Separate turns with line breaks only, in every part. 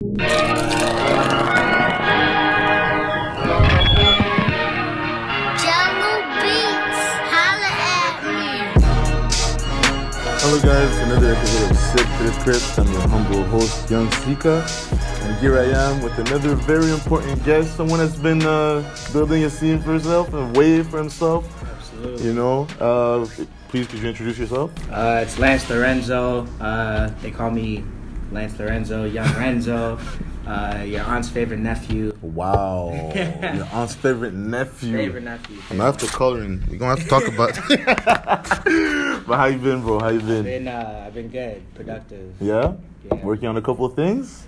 Hello guys, another episode of Sick to the Crypt. I'm your humble host, young Seaka, and here I am with another very important guest, someone that's been building a scene for himself and way for himself.
Absolutely.
You know, please could you introduce yourself?
It's Lance Lorenzo. They call me Lance Lorenzo, young Renzo. Your aunt's favorite nephew.
Wow, your aunt's favorite nephew.
Favorite nephew.
I'm gonna have to call her in. We're gonna have to talk about But how you been, bro? How you been?
I've been good, productive.
Yeah?
Yeah.
Working on a couple of things?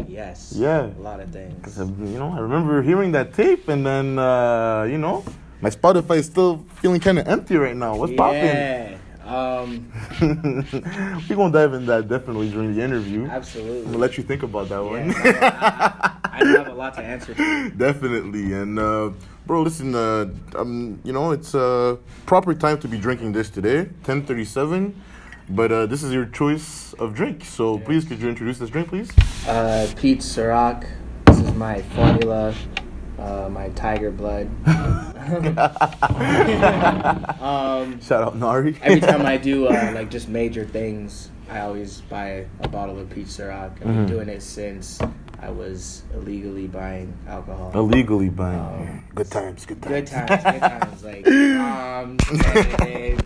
Yes.
Yeah.
A lot of things.
Because, I remember hearing that tape, and then, my Spotify is still feeling kind of empty right now. What's popping?
Yeah.
We're going to dive in that definitely during the interview.
Absolutely.
I'm going to let you think about that one.
I do have a lot to answer to.
Definitely. And, bro, listen, it's proper time to be drinking this today, 10:37. But this is your choice of drink. So please, could you introduce this drink, please?
Peach Ciroc. This is my formula. My tiger blood.
Shout out Nari.
Every time I do just major things, I always buy a bottle of peach Ciroc. I've been doing it since I was illegally buying alcohol.
Illegally buying. Good times.
Good times. Like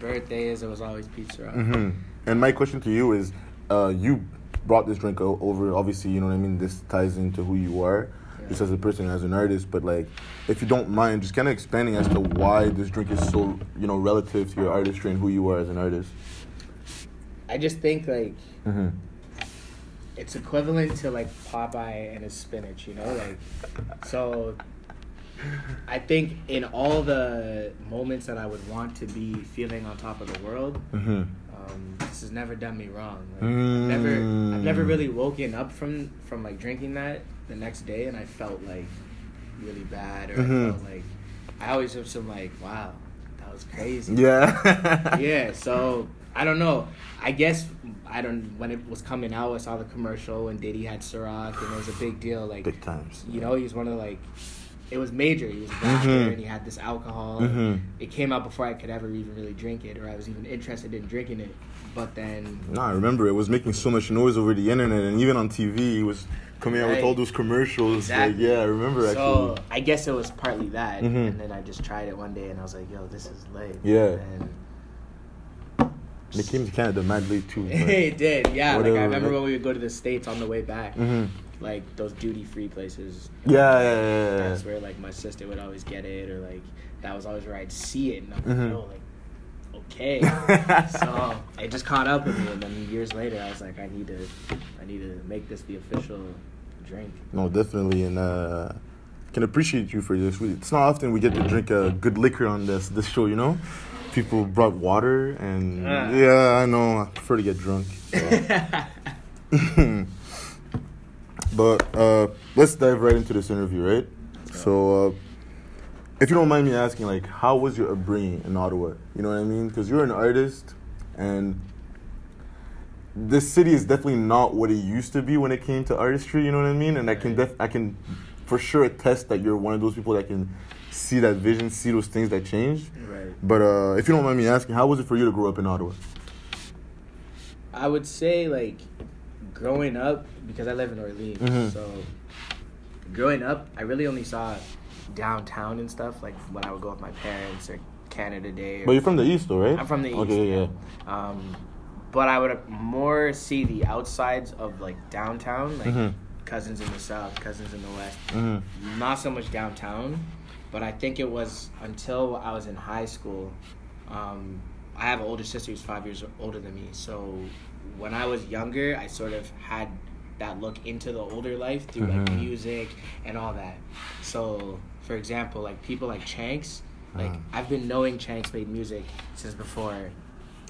birthdays, it was always peach Ciroc.
Mm-hmm. And my question to you is, you brought this drink over. Obviously, you know what I mean. This ties into who you are. Just as a person, as an artist, but like, if you don't mind, just kind of expanding as to why this drink is so, relative to your artistry and who you are as an artist.
I just think it's equivalent to like Popeye and his spinach, so I think in all the moments that I would want to be feeling on top of the world, this has never done me wrong. I've never really woken up from like drinking that the next day and I felt like really bad, or I felt like I always have some like, wow, that was crazy.
Yeah.
Yeah. So I don't know. I guess when it was coming out, I saw the commercial and Diddy had Ciroc and it was a big deal. Like
big times.
He was one of it was major. He was a rapper and he had this alcohol. It came out before I could ever even really drink it, or I was even interested in drinking it. But then...
No, I remember it was making so much noise over the internet, and even on TV, he was coming out with all those commercials.
Exactly.
Like, yeah, I remember actually.
So I guess it was partly that, and then I just tried it one day, and I was like, "Yo, this is late."
Yeah.
And
it came to Canada mad late too.
It did, yeah.
Whatever.
Like I remember when we would go to the States on the way back, like those duty-free places.
Yeah.
That's where like my sister would always get it, or like that was always where I'd see it, and I'm like, "Yo, like." Okay, so it just caught up with me, and then years later, I was like, I need to make this the official drink.
No, definitely, and can appreciate you for this. It's not often we get to drink a good liquor on this show, People brought water, and yeah, I know. I prefer to get drunk. So. But let's dive right into this interview, right? So. If you don't mind me asking, like, how was your upbringing in Ottawa? You know what I mean? Because you're an artist, and this city is definitely not what it used to be when it came to artistry. You know what I mean? And I can for sure attest that you're one of those people that can see that vision, see those things that changed.
Right.
But if you don't mind me asking, how was it for you to grow up in Ottawa?
I would say, like, growing up, because I live in Orleans, so growing up, I really only saw downtown and stuff, like when I would go with my parents or Canada Day.
But you're from the East, though, right?
I'm from the East.
Okay, yeah.
But I would more see the outsides of like downtown, like cousins in the South, cousins in the West. Not so much downtown, but I think it was until I was in high school. I have an older sister who's 5 years older than me, so when I was younger, I sort of had that look into the older life through like music and all that. So, for example, like people like Chanks, like I've been knowing Chanks made music since before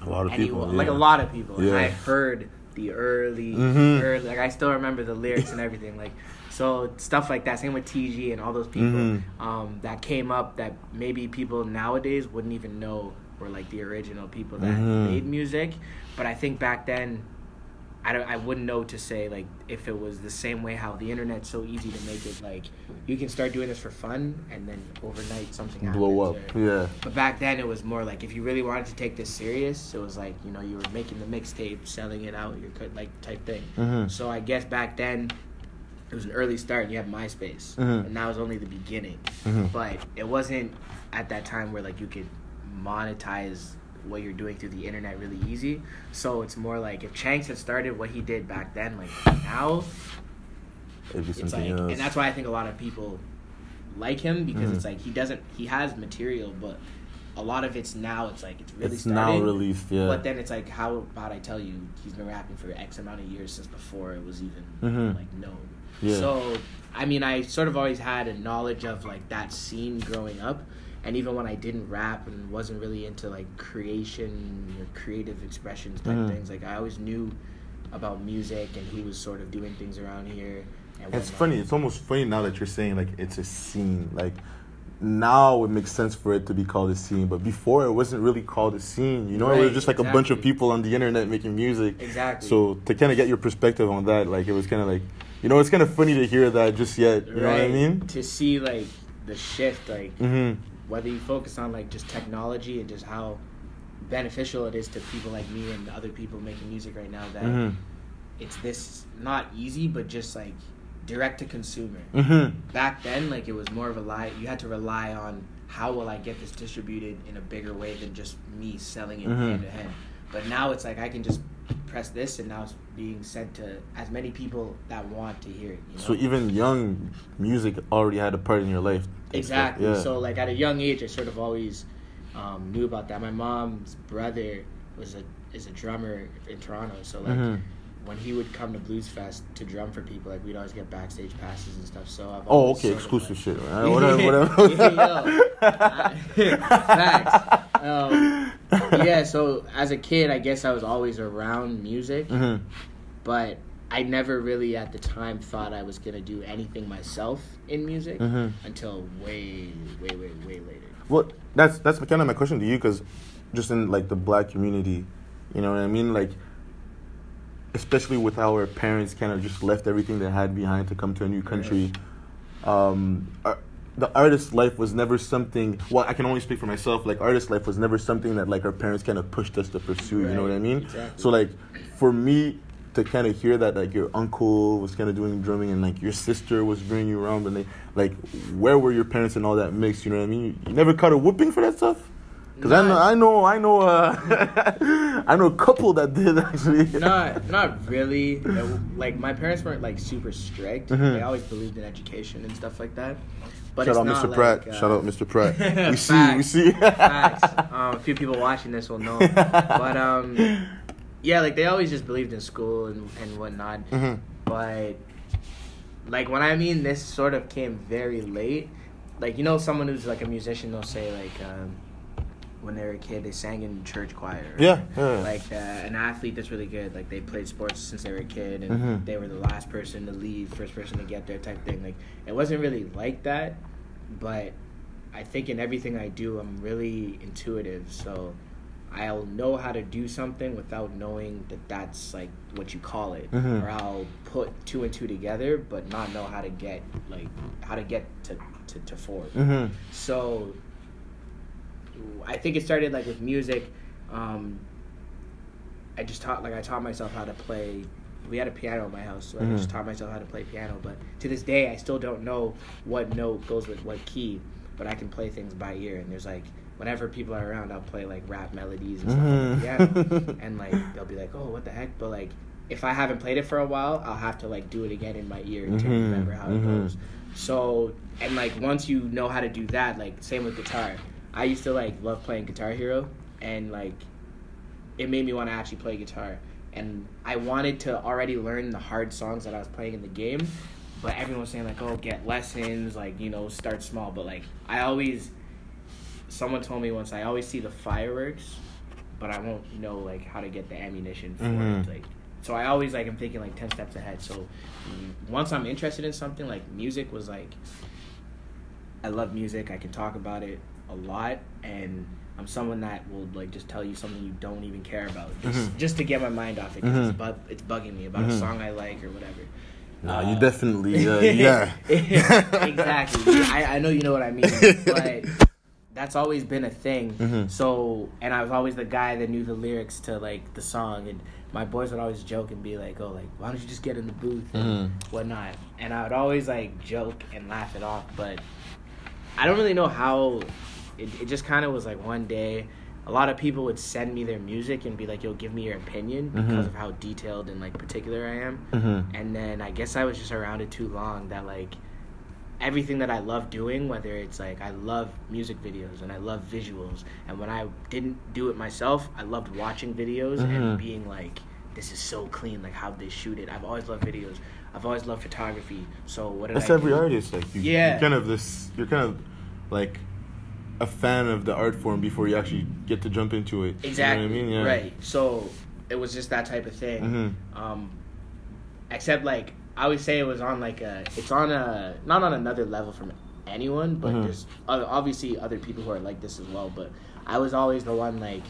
a lot of people,
like a lot of people.
Yeah.
And I heard the early, like I still remember the lyrics and everything. Like, so stuff like that. Same with TG and all those people that came up that maybe people nowadays wouldn't even know were like the original people that made music. But I think back then, I wouldn't know to say, like, if it was the same way how the internet's so easy to make it, like, you can start doing this for fun, and then overnight something happens.
Blow up, yeah.
But back then, it was more like, if you really wanted to take this serious, it was like, you know, you were making the mixtape, selling it out, like, type thing.
Mm-hmm.
So I guess back then, it was an early start, and you have MySpace,
mm-hmm.
and that was only the beginning.
Mm-hmm.
But it wasn't at that time where, like, you could monetize what you're doing through the internet really easy. So it's more like, if Chanks had started what he did back then, like, now,
It'd be
it's
something
like,
else.
and that's why I think a lot of people like him, because
Mm-hmm.
it's like, he has material, but a lot of it's now, it's like, it's really
it's
starting.
now released, yeah.
But then it's like, how about I tell you, he's been rapping for X amount of years since before it was even,
Mm-hmm.
like, known.
Yeah.
So, I mean, I sort of always had a knowledge of, like, that scene growing up. And even when I didn't rap and wasn't really into, like, creation or creative expressions type
Mm-hmm.
things, like, I always knew about music, and he was sort of doing things around here. And
It's
whatnot.
funny. It's almost funny now that you're saying, like, it's a scene. Like, now it makes sense for it to be called a scene, but before it wasn't really called a scene. You know, it was
Right,
just like a bunch of
exactly.
people on the internet making music.
Exactly.
So to kind of get your perspective on that, like, it was kind of like, you know, it's kind of funny to hear that just yet. You know what I mean?
To see, like, the shift, like,
Mm-hmm.
whether you focus on, like, just technology and just how beneficial it is to people like me and other people making music right now, that
Mm-hmm.
it's this, not easy, but just, like, direct to consumer.
Mm-hmm.
Back then, like, it was more of you had to rely on, how will I get this distributed in a bigger way than just me selling it
Mm-hmm.
hand to hand. But now it's like, I can just press this, and now it's being sent to as many people that want to hear it. You know?
So even young music already had a part in your life.
Exactly.
Yeah.
So, like, at a young age, I sort of always knew about that. My mom's brother is a drummer in Toronto. So, like,
Mm-hmm.
when he would come to Blues Fest to drum for people, like, we'd always get backstage passes and stuff. So I've
Oh,
always
okay,
sort of,
exclusive
like,
shit, right? Whatever.
Facts. Yeah, so as a kid, I guess I was always around music,
Mm-hmm.
but I never really at the time thought I was going to do anything myself in music
Mm-hmm.
until way later.
Well, that's kind of my question to you, because just in, like, the black community, you know what I mean? Like, especially with our parents kind of just left everything they had behind to come to a new country. The artist life was never something, well, I can only speak for myself, like, artist life was never something that, like, our parents kind of pushed us to pursue, you know what I mean?
Exactly.
So, like, for me to kind of hear that, like, your uncle was kind of doing drumming and, like, your sister was bringing you around, and they, like, where were your parents in all that mix, you know what I mean? You never caught a whooping for that stuff? Because I know a couple that did, actually.
Not really. Like, my parents weren't, like, super strict.
Mm-hmm.
They always believed in education and stuff like that. But
Shout
it's
out
not
Mr.
like,
Pratt. Shout out Mr. Pratt. We
Facts.
see.
Facts. A few people watching this will know. But, yeah, like, they always just believed in school and whatnot.
Mm-hmm.
But, like, when I mean this sort of came very late, like, you know, someone who's, like, a musician, they'll say, like, when they were a kid, they sang in church choir.
Yeah.
Like, an athlete that's really good, like, they played sports since they were a kid, and
Mm-hmm.
they were the last person to leave, first person to get there type thing. Like, it wasn't really like that, but I think in everything I do, I'm really intuitive, so I'll know how to do something without knowing that that's, like, what you call it.
Mm-hmm.
Or I'll put two and two together, but not know how to get to four.
Mm-hmm.
So I think it started, like, with music. I taught myself how to play. We had a piano in my house, so I just taught myself how to play piano. But to this day, I still don't know what note goes with what key, but I can play things by ear. And there's, like, whenever people are around, I'll play, like, rap melodies and stuff on the piano. And, like, they'll be like, oh, what the heck? But, like, if I haven't played it for a while, I'll have to, like, do it again in my ear to remember how it goes. So, and, like, once you know how to do that, like, same with guitar. I used to, like, love playing Guitar Hero, and, like, it made me want to actually play guitar. And I wanted to already learn the hard songs that I was playing in the game, but everyone was saying, like, oh, get lessons, like, you know, start small. But, like, someone told me once, I always see the fireworks, but I won't know, like, how to get the ammunition for it. Like, so I always, like, I'm thinking, like, 10 steps ahead. So once I'm interested in something, like, music was, like, I love music. I can talk about it a lot, and I'm someone that will like just tell you something you don't even care about,
Mm-hmm.
just to get my mind off it, because it's bugging me about a song I like or whatever.
No, you definitely, yeah.
Exactly. I know you know what I mean, but that's always been a thing. So, and I was always the guy that knew the lyrics to like the song, and my boys would always joke and be like, "Oh, like why don't you just get in the booth and whatnot?" And I would always like joke and laugh it off, but I don't really know how. It just kind of was like one day, a lot of people would send me their music and be like, "Yo, give me your opinion," because of how detailed and like particular I am. And then I guess I was just around it too long that like everything that I love doing, whether it's like I love music videos and I love visuals, and when I didn't do it myself, I loved watching videos and being like, "This is so clean, like how'd they shoot it?" I've always loved videos. I've always loved photography. So what did
That's
I
every
do?
artist. Like you're kind of like a fan of the art form before you actually get to jump into it.
Exactly.
You know what I mean? Yeah.
Right. So it was just that type of thing. Except like I always say it was on like not on another level from anyone, but there's obviously other people who are like this as well. But I was always the one like,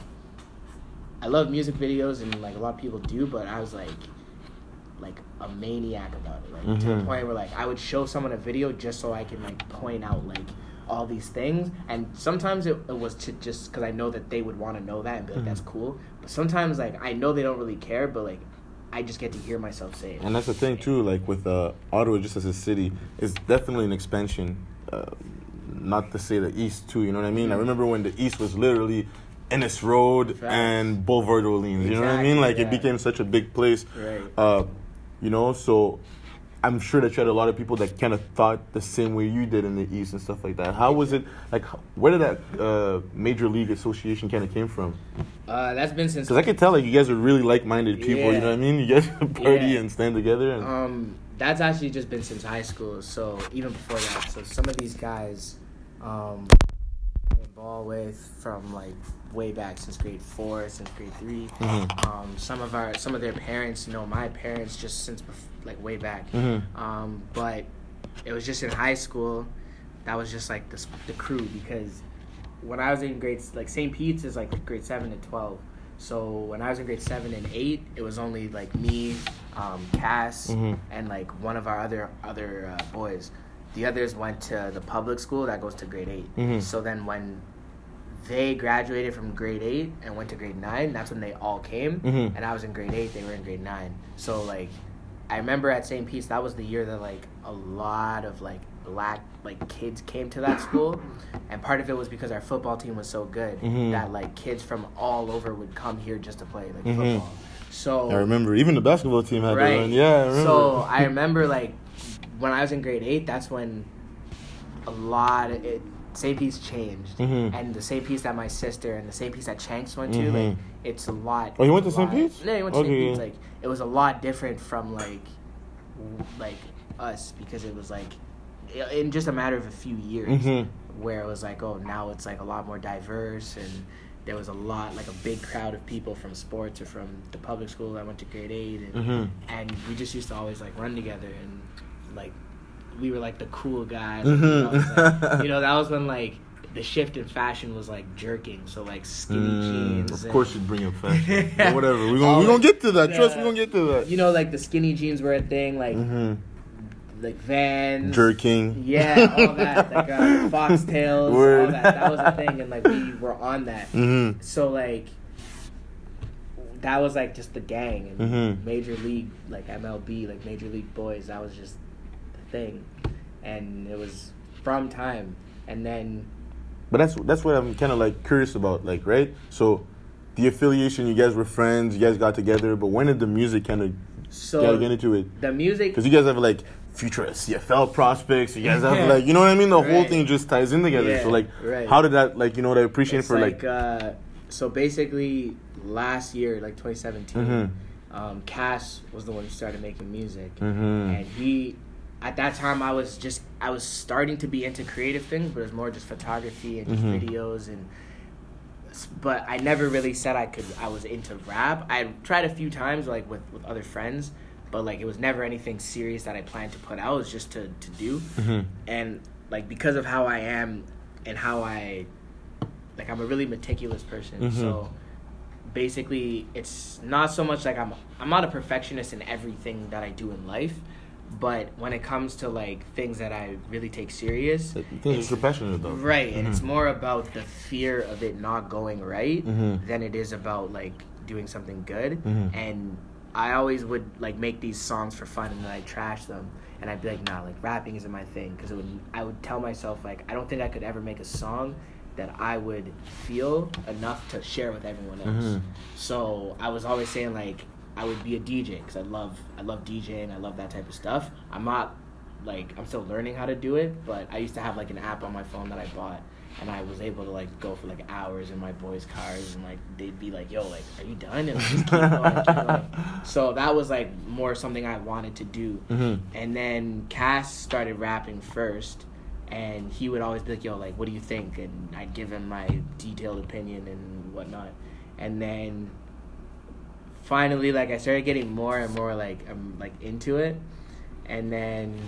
I love music videos and like a lot of people do, but I was like a maniac about it, like to the point where like I would show someone a video just so I can like point out like all these things, and sometimes it was to just because I know that they would want to know that and be like, that's cool, but sometimes like I know they don't really care, but like I just get to hear myself say it.
And that's the thing too, like with Ottawa just as a city, it's definitely an expansion, not to say the East too, you know what I mean? I remember when the East was literally Ennis Road and Boulevard Orleans, you know what I mean? Like it became such a big place,
right.
You know, so I'm sure that you had a lot of people that kind of thought the same way you did in the East and stuff like that. How was it, like, where did that Major League Association kind of came from?
That's been since...
Because I could tell, like, you guys are really like-minded people, you know what I mean? You guys party and stand together. And...
that's actually just been since high school, so even before that. So some of these guys I'm involved with from, like, way back since grade 4, since grade 3. Some of their parents, you know, my parents just since like way back. But it was just in high school that was just like the crew, because when I was in grades, like St. Pete's is like grade 7 to 12. So when I was in grade 7 and 8, it was only like me, Cass, and like one of our other boys. The others went to the public school that goes to grade 8. So then when they graduated from grade 8 and went to grade 9, that's when they all came. And I was in grade 8, they were in grade 9. So like I remember at St. Pete's, that was the year that like a lot of like black like kids came to that school, and part of it was because our football team was so good that like kids from all over would come here just to play like football. So
I remember even the basketball team had their own. Yeah, I remember.
So I remember like when I was in grade 8, that's when St. Pete's changed, and the St. Pete's that my sister and the St. Pete's that Chanks went to, like it's a lot.
Oh, you went to St. Pete's?
Yeah, he went to St. Pete's. Like it was a lot different from like us, because it was like in just a matter of a few years, where it was like, oh, now it's like a lot more diverse, and there was a big crowd of people from sports or from the public school. I went to grade 8, and we just used to always like run together, and like we were like the cool guys. You know, that was when like the shift in fashion was like jerking, so like skinny jeans.
Of course, you'd bring up fashion. But whatever, we're gonna get to that. Trust, we're gonna get to that.
You know, like the skinny jeans were a thing, like like Vans,
jerking.
Yeah, all that, like foxtails, all that. That was a thing, and like we were on that. So like that was like just the gang, and Major League, like MLB, like Major League Boys. That was just the thing, and it was from time, and then.
But that's what I'm kind of like curious about, like, right? So, the affiliation, you guys were friends, you guys got together, but when did the music kind of get into it?
The music,
because you guys have like future CFL prospects, you guys have like, you know what I mean? The whole thing just ties in together.
Yeah,
so like, how did that, like, you know what I appreciate
it's
for
like so basically last year, like 2017, Cass was the one who started making music, and he. At that time, I was starting to be into creative things, but it was more just photography and just videos, but I never really said I was into rap. I tried a few times, like with other friends, but like it was never anything serious that I planned to put out. It was just to do, and like because of how I am and how I like I'm a really meticulous person. So basically, it's not so much like I'm not a perfectionist in everything that I do in life, but when it comes to like things that I really take serious,
things you're passionate about,
right? And it's more about the fear of it not going right than it is about like doing something good. And I always would like make these songs for fun, and then I'd trash them, and I'd be like, nah, like rapping isn't my thing, because I would tell myself like I don't think I could ever make a song that I would feel enough to share with everyone else. So I was always saying like I would be a DJ, because I love DJing, I love that type of stuff. I'm not like, I'm still learning how to do it, but I used to have like an app on my phone that I bought, and I was able to like go for like hours in my boys' cars, and like they'd be like, yo, like, are you done? And like, just keep going. So that was like more something I wanted to do. And then Cass started rapping first, and he would always be like, yo, like, what do you think? And I'd give him my detailed opinion and whatnot. And then finally, like, I started getting more and more like I'm like into it. And then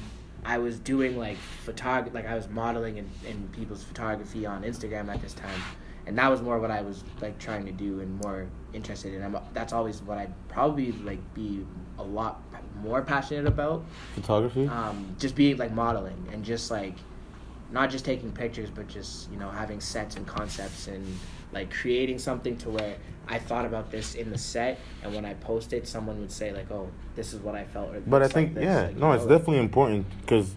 I was doing like like I was modeling in people's photography on Instagram at this time, and that was more what I was like trying to do and more interested in. That's always what I'd probably like be a lot more passionate about.
Photography?
Just being like modeling, and just like not just taking pictures, but just, you know, having sets and concepts, and like creating something to where I thought about this in the set, and when I post it, someone would say like, oh, this is what I felt.
But I think,
like
yeah,
like,
no, it's definitely important, because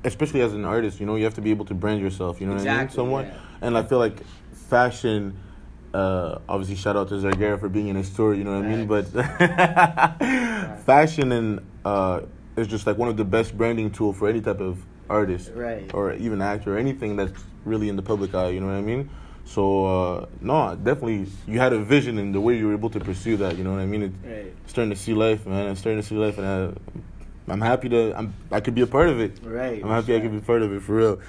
especially as an artist, you know, you have to be able to brand yourself, you know what I mean? Somewhat. Yeah. And I feel like fashion, obviously shout out to Zargera for being in his story, you know what I mean? But fashion is just like one of the best branding tool for any type of artist,
right,
or even actor, or anything that's really in the public eye, you know what I mean? So no, definitely you had a vision in the way you were able to pursue that, you know what I mean? It's starting to see life, man. I'm starting to see life, and I'm happy I could be a part of it.
Right.
I'm happy I could be part of it, for real.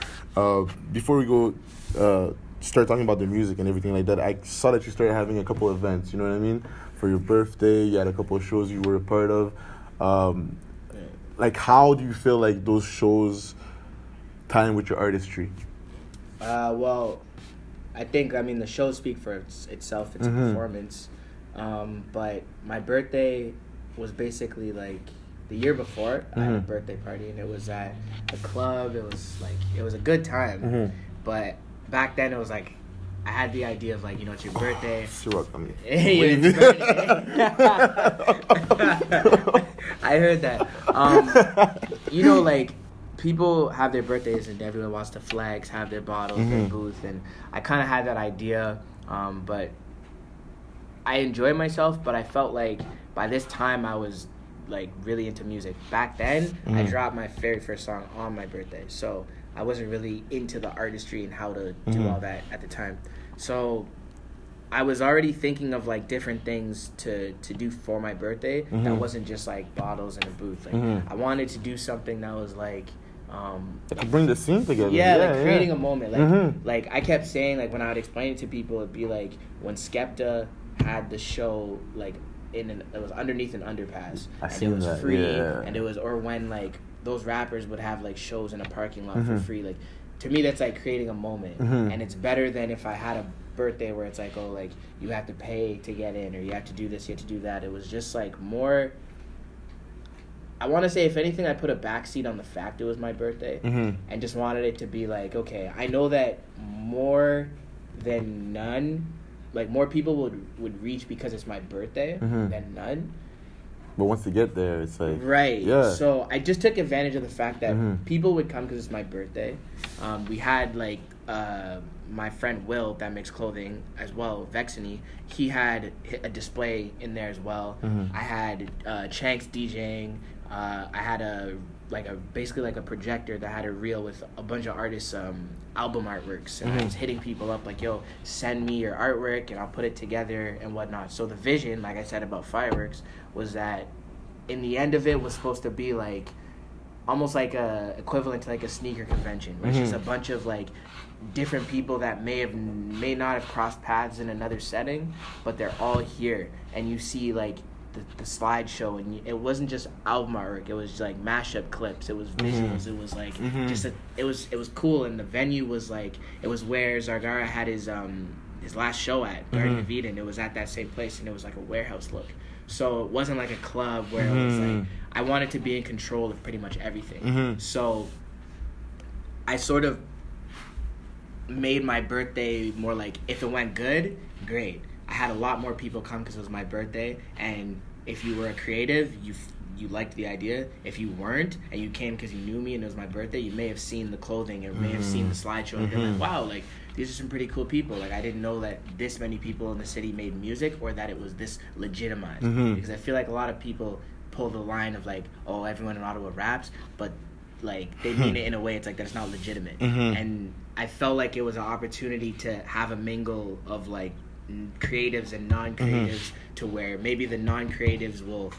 Before we go start talking about the music and everything like that, I saw that you started having a couple events, you know what I mean? For your birthday, you had a couple of shows you were a part of. Like, how do you feel like those shows tie in with your artistry?
Well, I think, I mean, the shows speak for itself. It's a performance. But my birthday was basically like the year before. I had a birthday party, and it was at a club. It was a good time. But back then it was like, I had the idea of like, you know, it's your birthday.
It's your birthday.
I heard that. You know, like, people have their birthdays and everyone wants to flex, have their bottles, their booth, and I kind of had that idea, but I enjoyed myself, but I felt like by this time I was like really into music. Back then, I dropped my very first song on my birthday, so I wasn't really into the artistry and how to do all that at the time. So I was already thinking of like different things to do for my birthday that wasn't just like bottles and a booth. Like I wanted to do something that was like
to bring the scene together.
Like creating a moment. Like I kept saying, like when I would explain it to people, it'd be like when Skepta had the show like it was underneath an underpass, and it was free, and it was, or when like those rappers would have like shows in a parking lot for free. Like, to me, that's like creating a moment, and it's better than if I had a birthday where it's like, oh, like you have to pay to get in, or you have to do this, you have to do that. It was just like more, I want to say, if anything, I put a backseat on the fact it was my birthday, and just wanted it to be like, okay, I know that more than none, like more people would reach because it's my birthday than none.
But once you get there, it's like...
Right.
Yeah.
So I just took advantage of the fact that people would come because it's my birthday. We had, like, my friend Will that makes clothing as well, Vexany. He had a display in there as well. I had Chanks DJing. I had basically like a projector that had a reel with a bunch of artists' album artworks, and I was hitting people up like, yo, send me your artwork and I'll put it together and whatnot. So the vision, like I said about fireworks, was that in the end of it was supposed to be like almost like a equivalent to like a sneaker convention, where it's just a bunch of like different people that may not have crossed paths in another setting, but they're all here, and you see like the slideshow, and it wasn't just album artwork. It was like mashup clips. It was visuals. It was like it was cool, and the venue was like, it was where Zargara had his last show at Garden of Eden. It was at that same place, and it was like a warehouse look. So it wasn't like a club where it was like, I wanted to be in control of pretty much everything. So I sort of made my birthday more like, if it went good, great. I had a lot more people come because it was my birthday, and if you were a creative, you liked the idea. If you weren't, and you came because you knew me and it was my birthday, you may have seen the clothing or may have seen the slideshow and been like, wow, like, these are some pretty cool people. Like, I didn't know that this many people in the city made music, or that it was this legitimized. Because I feel like a lot of people pull the line of like, oh, everyone in Ottawa raps, but like they mean it in a way it's like that it's not legitimate. And I felt like it was an opportunity to have a mingle of like creatives and non-creatives, to where maybe the non-creatives will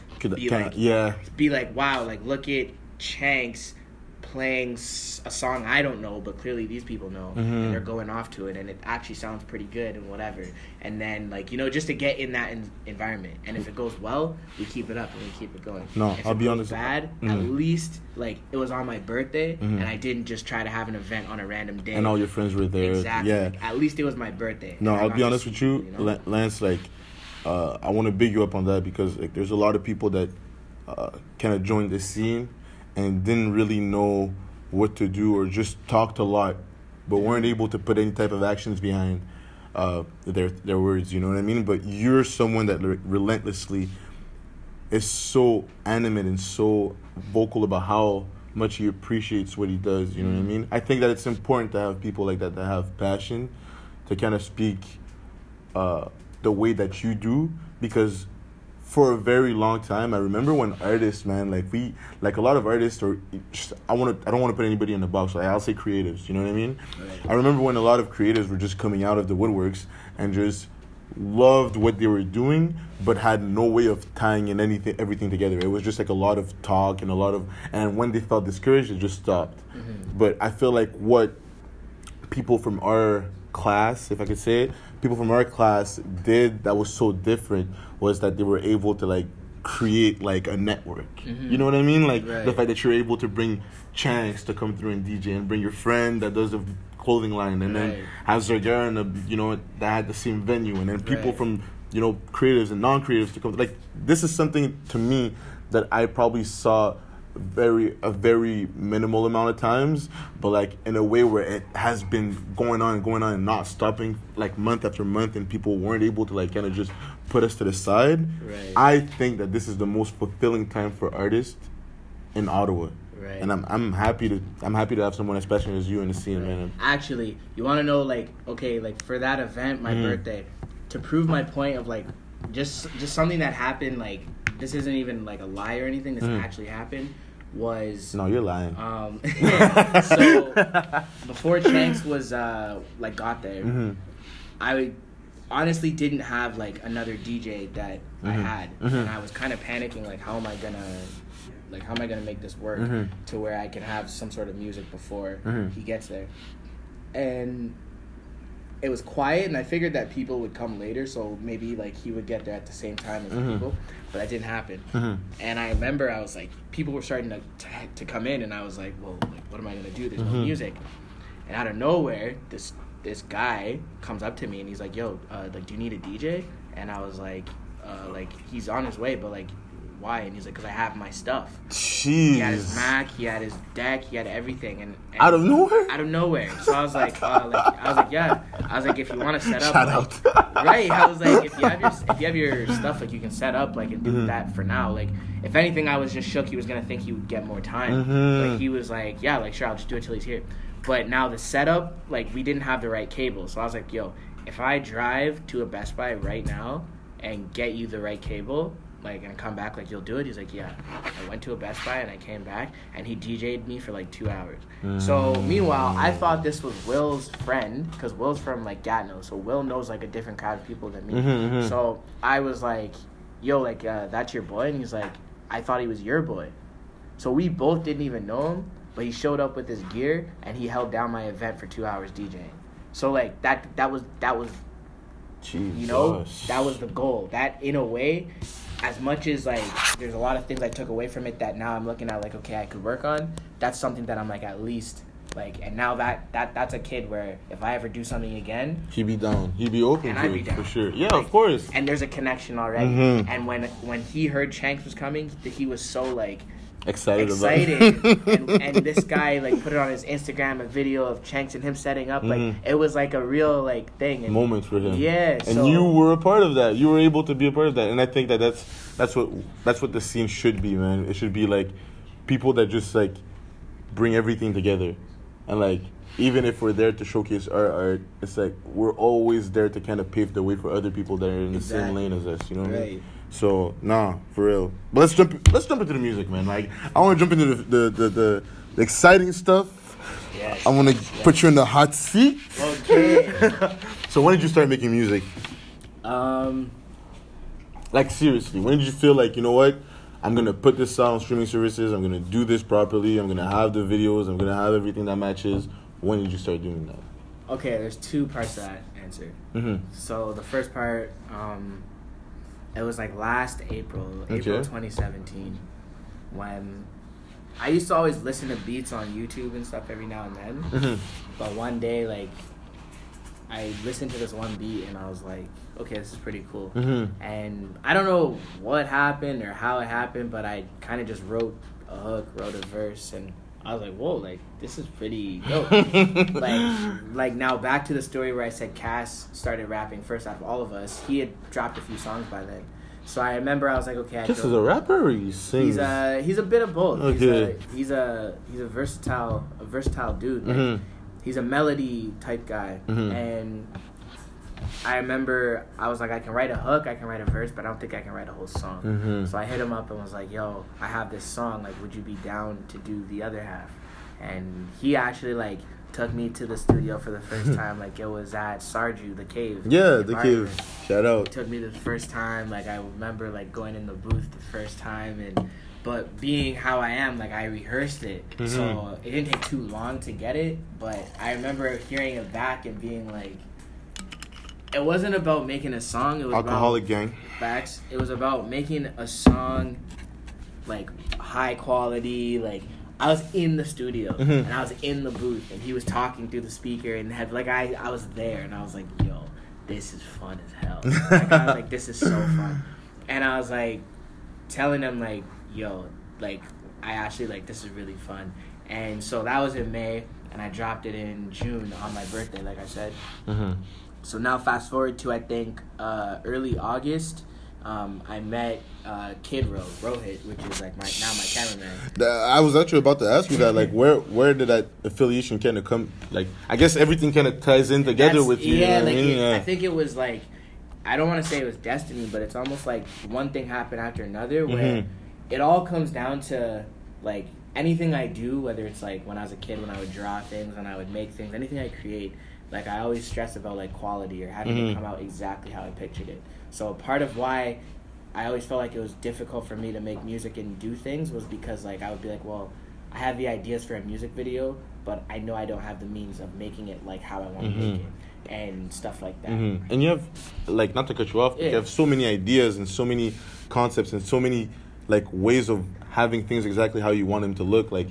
be like, wow, like, look at Chanks playing a song I don't know, but clearly these people know, and they're going off to it, and it actually sounds pretty good and whatever. And then, like, you know, just to get in that environment, and if it goes well, we keep it up and we keep it going.
No,
if
I'll
it
be
goes
honest.
Bad, at least like it was on my birthday, and I didn't just try to have an event on a random day,
and all your friends were there.
Exactly.
Yeah.
Like, at least it was my birthday.
No, I'll be honest with you, Lance. Like, I want to big you up on that, because like there's a lot of people that kind of joined the scene and didn't really know what to do, or just talked a lot but weren't able to put any type of actions behind their words, you know what I mean? But you're someone that relentlessly is so animate and so vocal about how much he appreciates what he does, you know what I mean? I think that it's important to have people like that have passion to kind of speak the way that you do, because for a very long time, I remember when artists, man, like a lot of artists, or just, I don't want to put anybody in the box, like I'll say creatives, you know what I mean? Right. I remember when a lot of creatives were just coming out of the woodworks and just loved what they were doing, but had no way of tying in everything together. It was just like a lot of talk and when they felt discouraged, it just stopped. But I feel like what people from our class, if I could say it, people from our class did that was so different was that they were able to like create like a network. You know what I mean? Like the fact that you're able to bring Chanks to come through and DJ, and bring your friend that does a clothing line, and then have Zargara and that had the same venue, and then people from creatives and non-creatives to come. Like, this is something to me that I probably saw a very minimal amount of times, but like in a way where it has been going on and not stopping, like month after month, and people weren't able to like kind of just put us to the side. I think that this is the most fulfilling time for artists in Ottawa. And I'm happy to have someone as passionate as you in the scene, man. Actually,
you want to know, like, okay, like for that event, my birthday, to prove my point of like just something that happened, like this isn't even like a lie or anything, this actually happened, was...
No, you're lying.
So before Chanks was like got there, I honestly didn't have like another DJ that I had, and I was kind of panicking, like how am I gonna make this work to where I can have some sort of music before he gets there. And it was quiet, and I figured that people would come later, so maybe like he would get there at the same time as the people, but that didn't happen. And I remember I was like, people were starting to come in, and I was like, well, like, what am I gonna do? There's no music. And out of nowhere, this guy comes up to me and he's like, yo, like, do you need a DJ? And I was like he's on his way, but like, why? And he's like, because I have my stuff.
Jeez.
He had his Mac, he had his deck, he had everything, and
out of nowhere.
So I was like, yeah. I was like, if you want to set up,
shout
out. Right? I was like, if you have your stuff, like you can set up, like, and do that for now. Like, if anything, I was just shook. He was gonna think he would get more time. Like, he was like, yeah, like sure, I'll just do it till he's here. But now the setup, like, we didn't have the right cable, so I was like, yo, if I drive to a Best Buy right now and get you the right cable, like, and come back, like, you'll do it? He's like, yeah. I went to a Best Buy and I came back, and he DJ'd me for like 2 hours. So meanwhile, I thought this was Will's friend, because Will's from like Gatineau, so Will knows like a different crowd of people than me. So I was like, yo, like, that's your boy? And he's like, I thought he was your boy. So we both didn't even know him, but he showed up with his gear and he held down my event for 2 hours DJing. So like that was
Jesus.
that was the goal. That, in a way, as much as like there's a lot of things I took away from it that now I'm looking at like, okay, I could work on, that's something that I'm like at least like, and now that's a kid where if I ever do something again,
he'd be down, he'd be open
and
to
I'd be
it
down.
for sure. Yeah,
like,
of course.
And there's a connection already.
Mm-hmm.
And when he heard Chanks was coming, he was so like
excited.
and this guy like put it on his Instagram, a video of Chanks and him setting up, like it was like a real like thing and,
moment for him.
Yeah,
and you were a part of that. You were able to be a part of that, and I think that's what the scene should be, man. It should be like people that just like bring everything together, and like even if we're there to showcase our art, it's like we're always there to kind of pave the way for other people that are in the same lane as us. You know what I mean? So for real. But let's jump into the music, man. Like I want to jump into the exciting stuff.
Yes.
I want to put you in the hot seat.
Okay.
So when did you start making music? Like seriously, when did you feel like, you know what? I'm going to put this out on streaming services. I'm going to do this properly. I'm going to have the videos. I'm going to have everything that matches. When did you start doing that?
Okay, there's two parts to that answer. Mm-hmm. So the first part, it was like last April 2017, when I used to always listen to beats on YouTube and stuff every now and then. Mm-hmm. But one day, like, I listened to this one beat and I was like, okay, this is pretty cool. Mm-hmm. And I don't know what happened or how it happened, but I kind of just wrote a hook, wrote a verse, and I was like, whoa, like, this is pretty dope. like now back to the story where I said Cass started rapping first out of all of us. He had dropped a few songs by then. So I remember I was like, okay,
Cass is a rapper or he sings?
He's a bit of both.
Okay.
He's a versatile dude. Like, he's a melody type guy. Mm-hmm. And I remember I was like, I can write a hook, I can write a verse, but I don't think I can write a whole song. Mm-hmm. So I hit him up and was like, yo, I have this song, like, would you be down to do the other half? And he actually like took me to the studio for the first time. Like, it was at Sarju, the cave.
Yeah, the cave. Shout out.
He took me the first time. Like, I remember like going in the booth the first time, but being how I am, like, I rehearsed it. Mm-hmm. So it didn't take too long to get it, but I remember hearing it back and being like, it wasn't about making a song. It was
Alcoholic Gang.
Facts. It was about making a song, like, high quality. Like, I was in the studio and I was in the booth and he was talking through the speaker and had like I was there and I was like, yo, this is fun as hell. Like, I was like, this is so fun. And I was like telling him like, yo, like, I actually like, this is really fun. And so that was in May and I dropped it in June on my birthday, like I said. Mm-hmm. So now fast forward to, I think, early August, I met Kid Rohit, which is like my cameraman.
I was actually about to ask you that, like, where did that affiliation kind of come? Like, I guess everything kind of ties in together with you.
Yeah,
you know
like
I mean?
I think it was like, I don't want to say it was destiny, but it's almost like one thing happened after another where it all comes down to like anything I do, whether it's like when I was a kid, when I would draw things, when I would make things, anything I create. Like, I always stress about, like, quality or having it come out exactly how I pictured it. So part of why I always felt like it was difficult for me to make music and do things was because, like, I would be like, well, I have the ideas for a music video, but I know I don't have the means of making it, like, how I want to make it and stuff like that. Mm-hmm.
And you have, like, not to cut you off, but you have so many ideas and so many concepts and so many, like, ways of having things exactly how you want them to look, like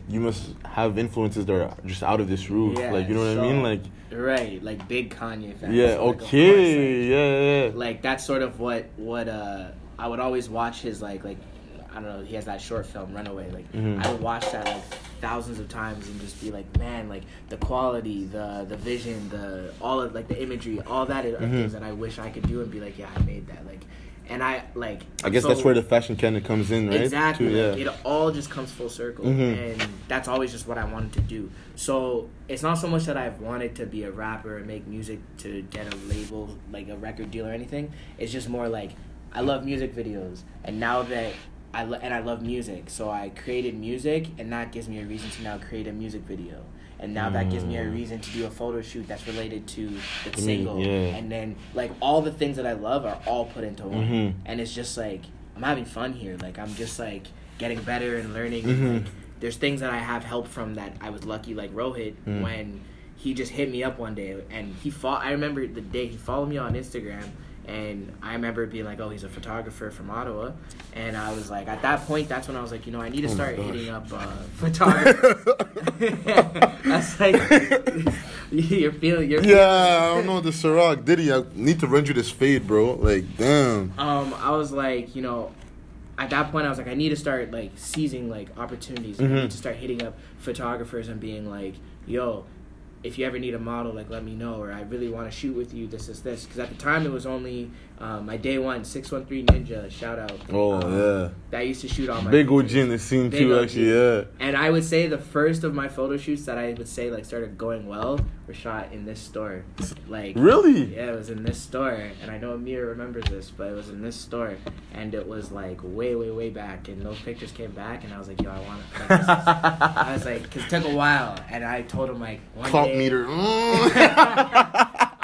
you must have influences that are just out of this roof.
Yeah,
like, you know what I mean? Like,
right, like big Kanye fans.
Yeah,
like,
okay, yeah.
Like, that's sort of what I would always watch his like I don't know, he has that short film Runaway. Like, I would watch that like thousands of times and just be like, man, like the quality, the vision, all of like the imagery, all that are things that I wish I could do and be like, yeah, I made that. Like, and I guess
that's where the fashion kind of comes in, right?
Exactly.
Too,
like, it all just comes full circle. And that's always just what I wanted to do. So it's not so much that I've wanted to be a rapper and make music to get a label, like a record deal or anything. It's just more like, I love music videos. And now that I love music, so I created music, and that gives me a reason to now create a music video. And now that gives me a reason to do a photo shoot that's related to the single. Yeah. And then, like, all the things that I love are all put into one. And it's just, like, I'm having fun here. Like, I'm just, like, getting better and learning. And, like, there's things that I have help from that I was lucky, like Rohit, when he just hit me up one day. And I remember the day he followed me on Instagram, And I remember being like, oh, he's a photographer from Ottawa. And I was like, at that point, that's when I was like, I need to start hitting up photographers. That's like, you're feeling.
Yeah, I don't know, the Ciroc Diddy. I need to run you this fade, bro. Like, damn.
I was like, at that point, I was like, I need to start, like, seizing, like, opportunities. I need to start hitting up photographers and being like, yo, if you ever need a model, like, let me know, or I really want to shoot with you, this. Because at the time, it was only my day one, 613 Ninja, shout out.
Oh, yeah.
That used to shoot all my
big
pictures.
OG in the scene, too, actually, yeah.
And I would say the first of my photo shoots that I would say, like, started going well were shot in this store. Like,
really?
Yeah, it was in this store. And I know Amir remembers this, but it was in this store. And it was, like, way, way, way back. And those pictures came back, and I was like, yo, I want to. Like, I was like, because it took a while. And I told him, like, one
Clock
day.
Meter.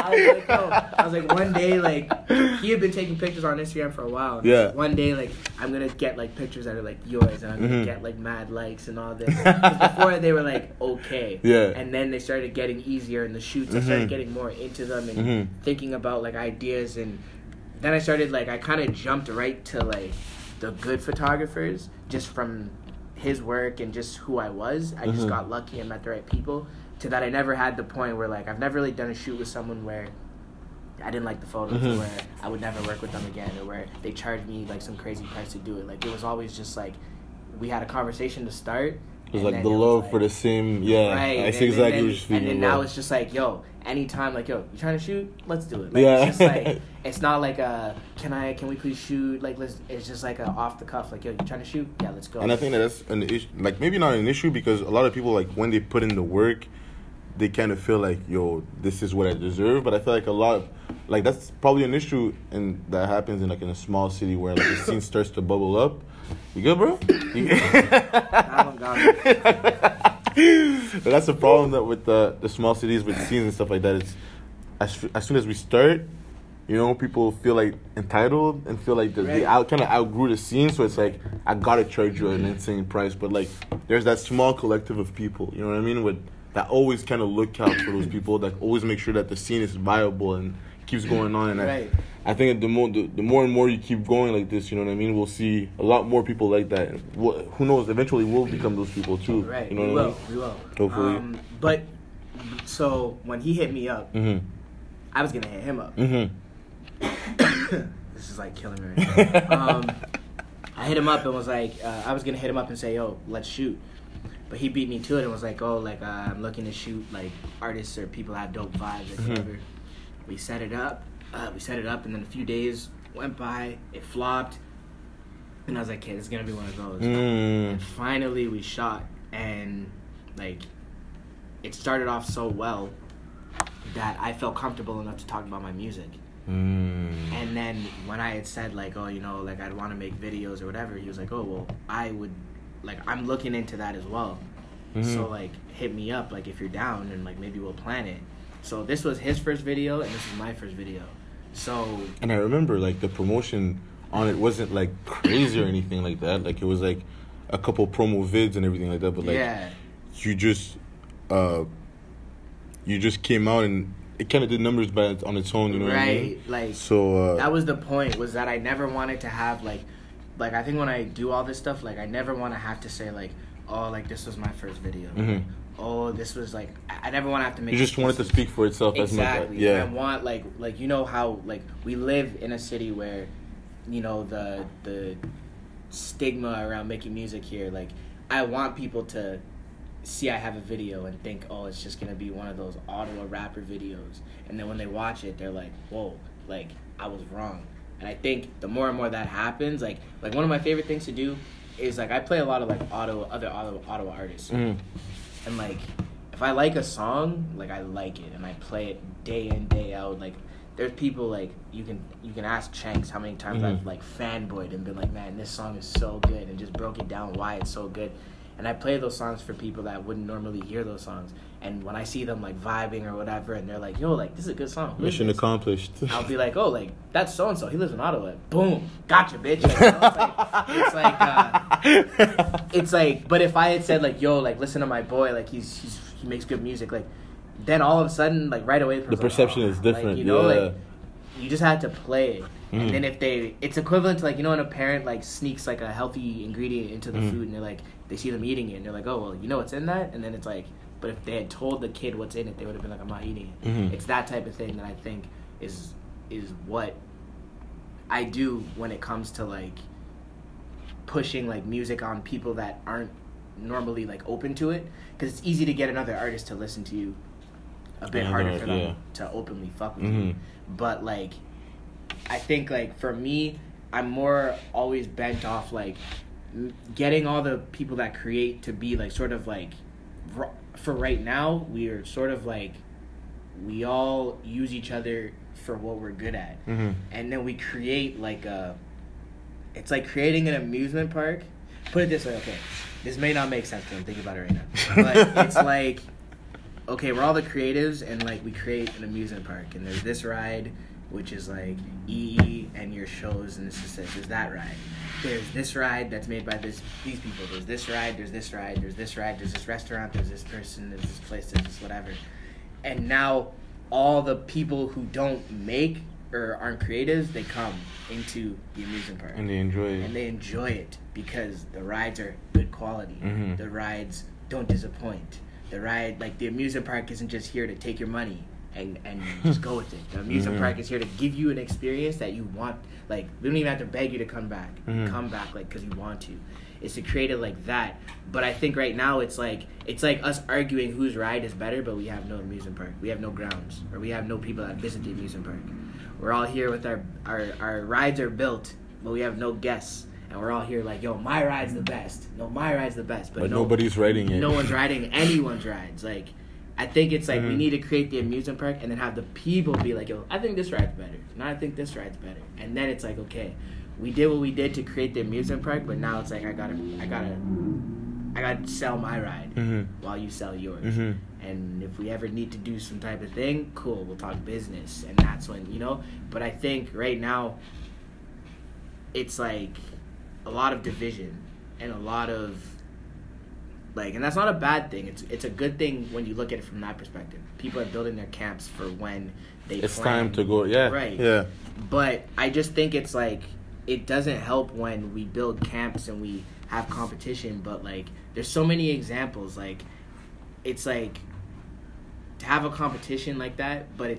I was like, one day, like, he had been taking pictures on Instagram for a while. And
yeah.
Like, one day, like, I'm going to get, like, pictures that are, like, yours. And I'm going to get, like, mad likes and all this. 'Cause before, they were, like, okay.
Yeah.
And then they started getting easier in the shoots. I started getting more into them and thinking about, like, ideas. And then I started, like, I kind of jumped right to, like, the good photographers just from his work and just who I was. I just got lucky and met the right people. To that I never had the point where, like, I've never really done a shoot with someone where I didn't like the photos or where I would never work with them again or where they charged me, like, some crazy price to do it. Like, it was always just, like, we had a conversation to start.
It was like the love for the same,
right,
I see exactly what you're speaking
about. And then now it's just like, yo, anytime, like, yo, you trying to shoot? Let's do it. Like,
yeah.
It's just like, it's not like can we please shoot? Like, it's just like a off the cuff, like, yo, you trying to shoot? Yeah, let's go.
And I think that's an issue, like, maybe not an issue because a lot of people, like, when they put in the work, they kind of feel like, yo, this is what I deserve. But I feel like a lot of, like, that's probably an issue that happens in, like, in a small city where, like, the scene starts to bubble up. You good, bro?
But
that's the problem that with the small cities with scenes and stuff like that. It's as soon as we start, people feel like entitled and feel like they kind of outgrew the scene. So it's like, I gotta charge you an insane price. But, like, there's that small collective of people, you know what I mean, that always kind of look out for those people, that always make sure that the scene is viable and keeps going on. And I think the more and more you keep going like this, you know what I mean, we'll see a lot more people like that. Who knows? Eventually, we'll become those people too.
Right.
You know
We will.
Hopefully.
But so when he hit me up, I was gonna hit him up. This is like killing me right now. I hit him up and was like, I was gonna hit him up and say, yo, let's shoot. But he beat me to it and was like, oh, like, I'm looking to shoot, like, artists or people that have dope vibes or whatever. We set it up. And then a few days went by. It flopped. And I was like, okay, this is going to be one of those. And finally we shot. And, like, it started off so well that I felt comfortable enough to talk about my music. And then when I had said, like, oh, like, I'd want to make videos or whatever, he was like, oh, well, I would... Like, I'm looking into that as well. So, like, hit me up, like, if you're down, and, like, maybe we'll plan it. So this was his first video, and this was my first video. So... And
I remember, like, the promotion on it wasn't, like, crazy or anything like that. Like, it was, like, a couple promo vids and everything like that. But, like, you just came out, and it kind of did numbers on its own, you know what I mean?
Right, like...
So,
that was the point, was that I never wanted to have, like, I think when I do all this stuff, like, I never want to have to say, like, oh, like, this was my first video. Oh, this was, like, I never want to have to make... You
just want it to speak for itself as much.
Exactly. Yeah. And I want, like, how, like, we live in a city where, the stigma around making music here, like, I want people to see I have a video and think, oh, it's just going to be one of those Ottawa Rapper videos. And then when they watch it, they're like, whoa, like, I was wrong. And I think the more and more that happens, like one of my favorite things to do is, like, I play a lot of, like, other Ottawa artists. And, like, if I like a song, like, I like it, and I play it day in, day out. Like, there's people, like, you can ask Chanks how many times I've, like, fanboyed and been like, man, this song is so good, and just broke it down why it's so good. And I play those songs for people that wouldn't normally hear those songs. And when I see them, like, vibing or wwhatever, and they're like, yo, like, this is a good song.
Mission accomplished.
I'll be like, oh, like, that's so-and-so. He lives in Ottawa. Boom. Gotcha, bitch. Like, it's like, but if I had said, like, yo, like, listen to my boy, like, he makes good music, like, then all of a sudden, like, right away,
the perception is different.
like, like, you just have to play it. And then it's equivalent to like, you know, when a parent like sneaks like a healthy ingredient into the food and they're like, they see them eating it and they're like, oh, well, you know what's in that? And then it's like, but if they had told the kid what's in it, they would have been like, I'm not eating it. It's that type of thing that I think is what I do when it comes to like pushing like music on people that aren't normally like open to it, because it's easy to get another artist to listen to you, a bit harder for them to openly fuck with you. But like I think like for me, I'm more always bent off like getting all the people that create to be like sort of like, for right now we are sort of like, we all use each other for what we're good at, and then we create like it's like creating an amusement park. Put it this way, okay, this may not make sense because I'm thinking about it right now, but it's like, okay, we're all the creatives and like we create an amusement park, and there's this ride which is like EE and your shows, and there's that ride. There's this ride that's made by these people. There's this ride, there's this ride, there's this ride, there's this restaurant, there's this person, there's this place, there's this whatever. And now all the people who don't make or aren't creatives, they come into the amusement park.
And they enjoy it.
And they enjoy it because the rides are good quality. The rides don't disappoint. The ride, like the amusement park isn't just here to take your money and just go with it. The amusement park is here to give you an experience that you want. Like, we don't even have to beg you to come back. Come back, like, because you want to. It's to create it like that. But I think right now it's like us arguing whose ride is better, but we have no amusement park. We have no grounds, or we have no people that visit the amusement park. We're all here with our rides are built, but we have no guests. And we're all here like, yo, my ride's the best. No, my ride's the best. But
nobody's riding it.
No one's riding anyone's rides. Like, I think it's like we need to create the amusement park and then have the people be like, yo, I think this ride's better. No, I think this ride's better. And then it's like, okay, we did what we did to create the amusement park, but now it's like I gotta sell my ride while you sell yours. And if we ever need to do some type of thing, cool, we'll talk business. And that's when, you know. But I think right now it's like a lot of division and a lot of like, and that's not a bad thing. It's a good thing when you look at it from that perspective. People are building their camps for when it's
time to go. Yeah,
right.
Yeah.
But I just think it's like, it doesn't help when we build camps and we have competition. But like, there's so many examples. Like, it's like to have a competition like that, but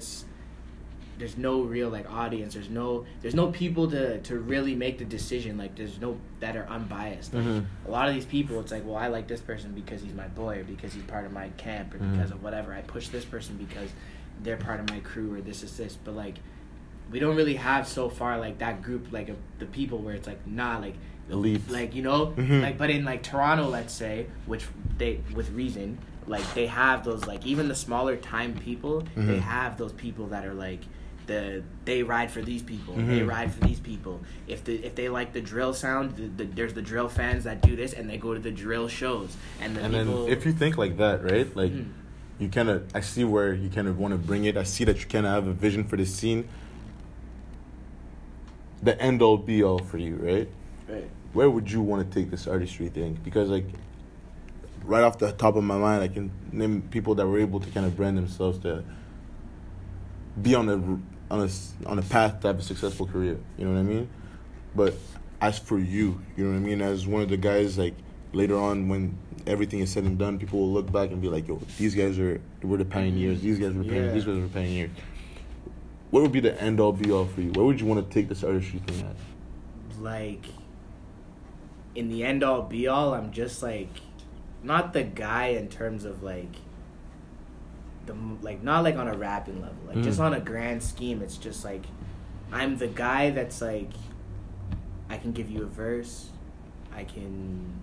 there's no real like audience. There's no people to really make the decision. Like, there's no that are unbiased. Like, a lot of these people, it's like, well, I like this person because he's my boy, or because he's part of my camp, or because of whatever. I push this person because they're part of my crew, or this is this. But like, we don't really have so far like that group, like the people where it's like, nah, like
elite,
like, you know, like, but in like Toronto, let's say, which they, with reason, like they have those, like, even the smaller time people, they have those people that are like, they ride for these people, they ride for these people. If they like the drill sound, there's the drill fans that do this, and they go to the drill shows. And people,
then if you think like that, right, like you kind of, I see where you kind of want to bring it. I see that you kind of have a vision for the scene. The end all be all for you, right?
Right.
Where would you want to take this artistry thing? Because like, right off the top of my mind, I can name people that were able to kind of brand themselves to be on a path to have a successful career. You know what I mean? But as for you, you know what I mean? As one of the guys, like, later on when everything is said and done, people will look back and be like, yo, these guys were the pioneers. These guys were pioneers. These guys were pioneers. What would be the end all be all for you? Where would you want to take this artistry thing at?
Like, in the end all be all, I'm just like, not the guy in terms of like, not like on a rapping level, like just on a grand scheme. It's just like, I'm the guy that's like, I can give you a verse, I can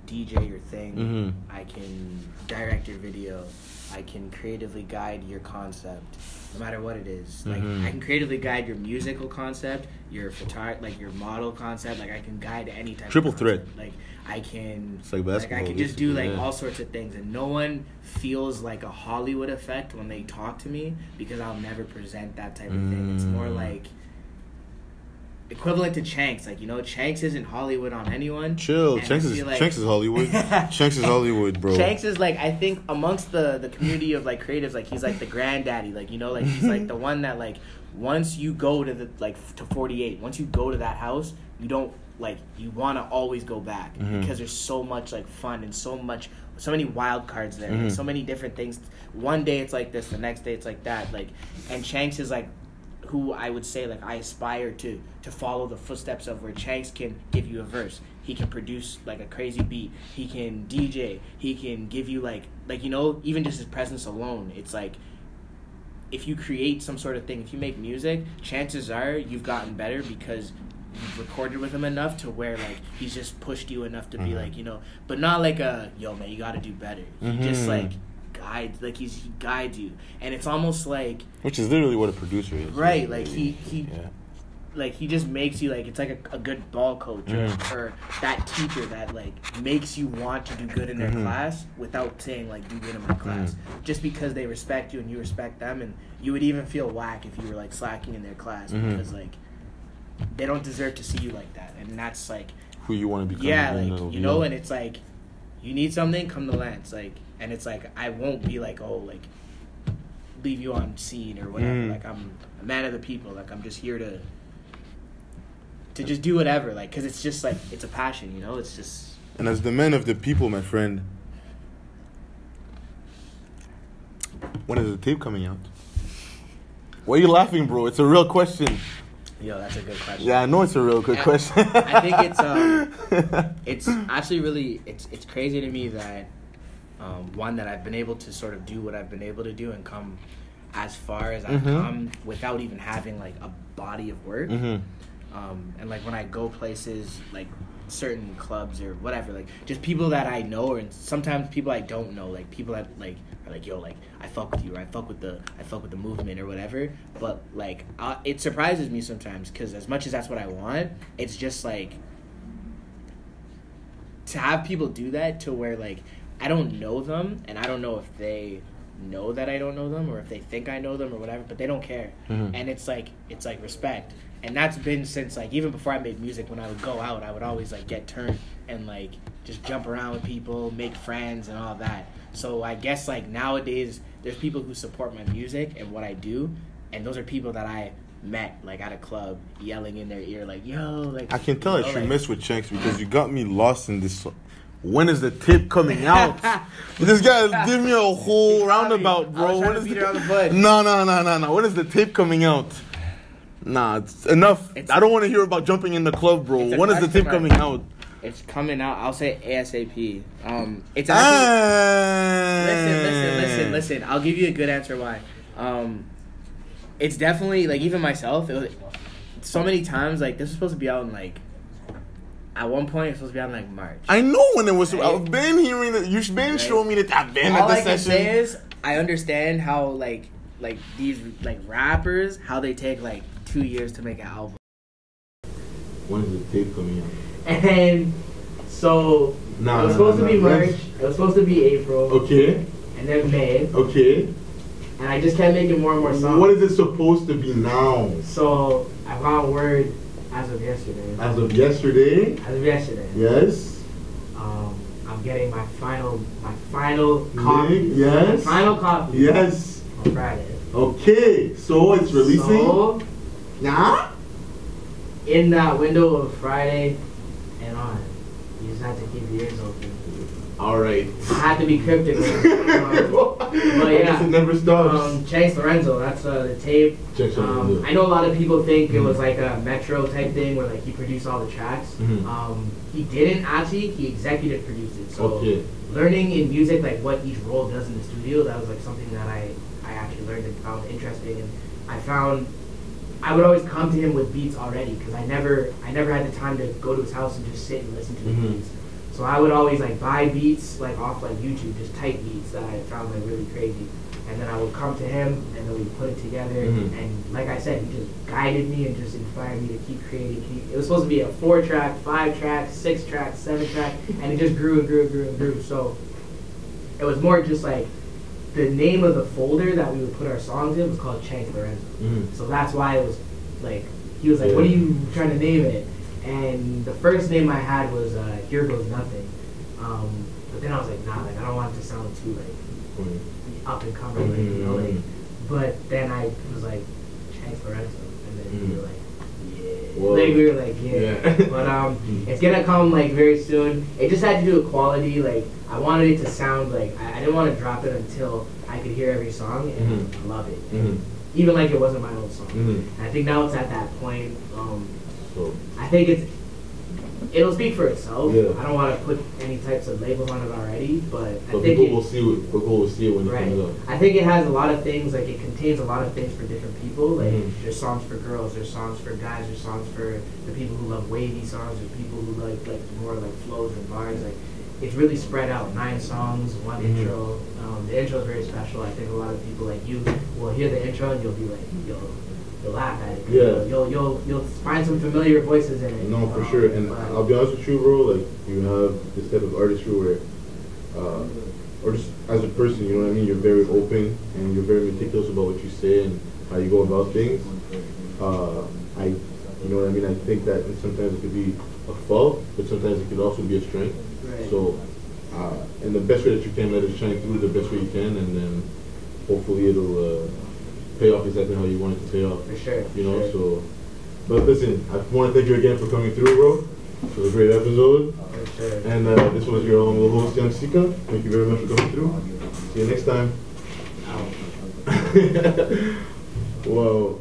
DJ your thing, I can direct your video, I can creatively guide your concept, no matter what it is. Like, I can creatively guide your musical concept, your photog, like your model concept. Like, I can guide any type
triple
of
threat.
Like, I can,
it's like basketball,
like, I can just do like all sorts of things, and no one feels like a Hollywood effect when they talk to me, because I'll never present that type of thing. It's more like, equivalent to Chanks. Like, you know, Chanks isn't Hollywood on anyone.
Chill. Chanks is Hollywood. Chanks is Hollywood, bro.
Chanks is like, I think amongst the community of like creatives, like he's like the granddaddy. Like, you know, like he's like the one that like once you go to the like to 48, once you go to that house, you don't like you want to always go back because there's so much like fun and so many wild cards there, like, so many different things. One day it's like this, the next day it's like that. Like, and Chanks is like who I would say like I aspire to follow the footsteps of, where Chanks can give you a verse, he can produce like a crazy beat, he can DJ, he can give you like you know, even just his presence alone, it's like if you create some sort of thing, if you make music, chances are you've gotten better because you've recorded with him enough to where like he's just pushed you enough to be like, you know, but not like a yo man, you got to do better. He just like guides, like he guides you, and it's almost like,
which is literally what a producer is,
right? Like he like he just makes you like, it's like a good ball coach or that teacher that like makes you want to do good in their class without saying like do good in my class, just because they respect you and you respect them, and you would even feel whack if you were like slacking in their class because like they don't deserve to see you like that, and that's like
who you want to become.
Yeah, like you know, and it's like you need something, come to Lance, like, and it's like I won't be like, oh, like leave you on scene or whatever. Like I'm a man of the people. Like I'm just here to just do whatever. Like, cause it's just like it's a passion, you know. It's just.
And as the man of the people, my friend, when is the tape coming out? Why are you laughing, bro? It's a real question.
Yo, that's a good question.
Yeah, I know it's a real good question.
I think it's actually really it's crazy to me that one, that I've been able to sort of do what I've been able to do and come as far as I've come without even having like a body of work. And like when I go places like certain clubs or whatever, like just people that I know, or sometimes people I don't know, like people that like are like, yo, like I fuck with you, or I fuck with the movement or whatever, but like it surprises me sometimes, because as much as that's what I want, it's just like to have people do that to where like I don't know them, and I don't know if they know that I don't know them, or if they think I know them or whatever, but they don't care. And it's like respect. And that's been since, like, even before I made music, when I would go out, I would always, like, get turned and, like, just jump around with people, make friends and all that. So I guess, like, nowadays, there's people who support my music and what I do, and those are people that I met, like, at a club, yelling in their ear, like, yo, like...
I can tell I should mess with Chanks, because you got me lost in this... When is the tape coming out? This guy give me a whole roundabout, bro.
When is
No. When is the tape coming out? Nah, it's enough. I don't want to hear about jumping in the club, bro. When is the tape coming out?
It's coming out. I'll say ASAP. It's actually... Listen. I'll give you a good answer why. It's definitely, like, even myself, it was, so many times, like, this was supposed to be out in, like, at one point, it's supposed to be out in, like, March.
I know when it was. Right? I've been hearing it. You've been showing me that I've been at the session. All I can say is,
I understand how, like these, like, rappers, how they take, like, 2 years to make an album.
When is the tape coming out?
And so it was supposed to be March. It was supposed to be April.
Okay.
And then May.
Okay.
And I just kept making more and more songs.
What is it supposed to be now?
So I got word as of yesterday.
As of yesterday?
As of yesterday.
Yes.
I'm getting my final copy.
Yes.
Final copy.
Yes.
On Friday.
Okay. So it's releasing.
So,
yeah.
In that window of Friday and on, you just have to keep your ears open.
All right.
I had to be cryptic. But yeah,
it never stops.
Chankslorenzo, that's the tape. I know a lot of people think it was like a Metro type thing where like he produced all the tracks. He didn't actually. He executive produced it. So learning in music like what each role does in the studio, that was like something that I actually learned and found interesting. And I found I would always come to him with beats already, because I never had the time to go to his house and just sit and listen to the beats. So I would always like buy beats like off like YouTube, just type beats that I found like really crazy, and then I would come to him and then we put it together. And like I said, he just guided me and just inspired me to keep creating. It was supposed to be a 4-track, 5-track, 6-track, 7-track, and it just grew and grew and grew and grew. So it was more just like the name of the folder that we would put our songs in was called Chankslorenzo. So that's why it was like he was like, what are you trying to name it? And the first name I had was Here Goes Nothing. But then I was like, nah, like I don't want it to sound too like up and coming, like, you know, like. But then I was like, Chankslorenzo, and then we were like, yeah. Like we were like, yeah. But it's gonna come like very soon. It just had to do with quality. Like I wanted it to sound like I didn't want to drop it until I could hear every song and I love it. Even like it wasn't my own song. And I think now it's at that point. I think it'll speak for itself. I don't want to put any types of labels on it already, but I think
people will see it when it comes out.
I think it has a lot of things, like it contains a lot of things for different people. Like there's songs for girls, there's songs for guys, there's songs for the people who love wavy songs, there's people who like more like flows and bars. Like it's really spread out. 9 songs, 1 intro. The intro is very special. I think a lot of people like you will hear the intro and you'll be like, you'll laugh at it. You'll find some familiar voices in it.
No, for sure. And I'll be honest with you, bro. Like you have this type of artistry where, or just as a person, you know what I mean. You're very open and you're very meticulous about what you say and how you go about things. You know what I mean. I think that sometimes it could be a fault, but sometimes it could also be a strength. So, and the best way that you can let it shine through the best way you can, and then hopefully it'll pay off exactly how you want it to pay off.
For sure.
You know, so. But listen, I want to thank you again for coming through, bro. It was a great episode.
For sure.
And this was your own little host, young Seaka. Thank you very much for coming through. See you next time. Whoa.